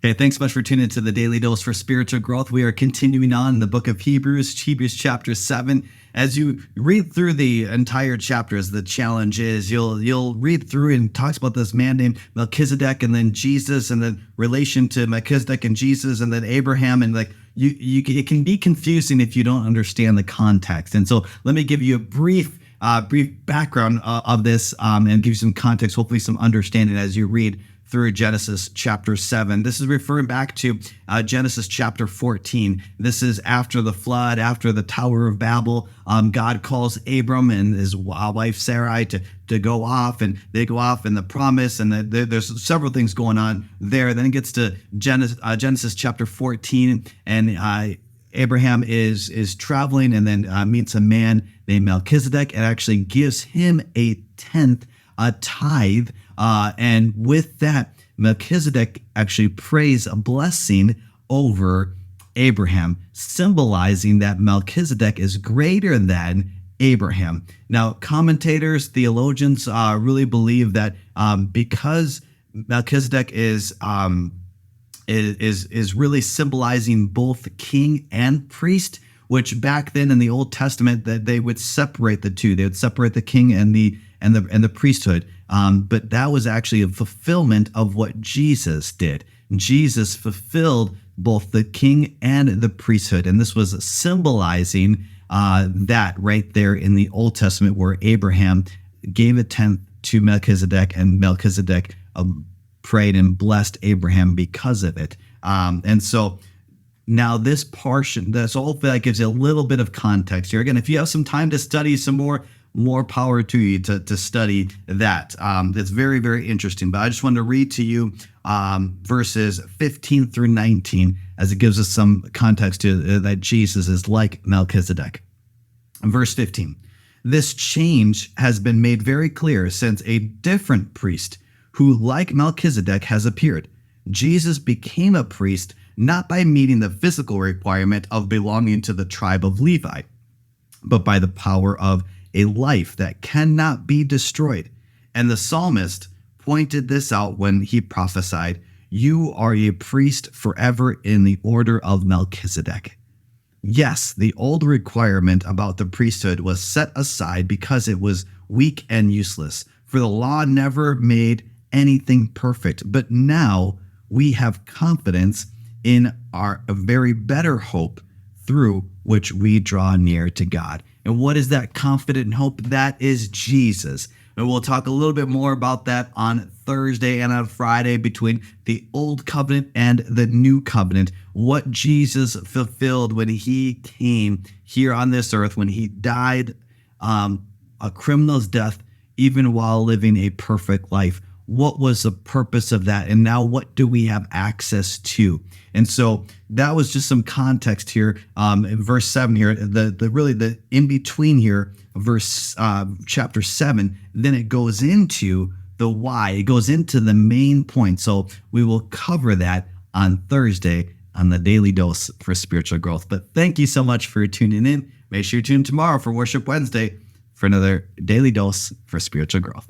Okay, thanks so much for tuning into the Daily Dose for Spiritual Growth. We are continuing on in the book of Hebrews chapter 7. As you read through the entire chapter, as the challenge is, you'll read through and talks about this man named Melchizedek, and then Jesus, and then relation to Melchizedek and Jesus, and then Abraham, and like it can be confusing if you don't understand the context. And so let me give you a brief background of this and give you some context, hopefully some understanding as you read through Genesis chapter 7. This is referring back to Genesis chapter 14. This is after the flood, after the Tower of Babel. God calls Abram and his wife Sarai to go off, and they go off in the promise, and there's several things going on there. Then it gets to Genesis chapter 14, and Abraham is traveling, and then meets a man named Melchizedek, and actually gives him a tenth, a tithe. And with that, Melchizedek actually prays a blessing over Abraham, symbolizing that Melchizedek is greater than Abraham. Now, commentators, theologians really believe that because Melchizedek is really symbolizing both king and priest, which back then in the Old Testament that they would separate the two. They would separate the king and the priesthood. But that was actually a fulfillment of what Jesus did. Jesus fulfilled both the king and the priesthood. And this was symbolizing that right there in the Old Testament, where Abraham gave a tenth to Melchizedek, and Melchizedek prayed and blessed Abraham because of it. And so now this portion, that's all that gives you a little bit of context here. Again, if you have some time to study some more power to you to study that. It's very, very interesting. But I just wanted to read to you verses 15 through 19, as it gives us some context to that Jesus is like Melchizedek. Verse 15, this change has been made very clear since a different priest who, like Melchizedek, has appeared. Jesus became a priest not by meeting the physical requirement of belonging to the tribe of Levi, but by the power of a life that cannot be destroyed. And the psalmist pointed this out when he prophesied, "You are a priest forever in the order of Melchizedek." Yes, the old requirement about the priesthood was set aside because it was weak and useless, for the law never made anything perfect. But now we have confidence in our very better hope, through which we draw near to God. And what is that confident hope? That is Jesus. And we'll talk a little bit more about that on Thursday and on Friday, between the old covenant and the new covenant. What Jesus fulfilled when he came here on this earth, when he died a criminal's death, even while living a perfect life. What was the purpose of that? And now what do we have access to? And so that was just some context here in verse 7 here, the in between here, verse chapter 7, then it goes into the why. It goes into the main point. So we will cover that on Thursday on the Daily Dose for Spiritual Growth. But thank you so much for tuning in. Make sure you tune in tomorrow for Worship Wednesday for another Daily Dose for Spiritual Growth.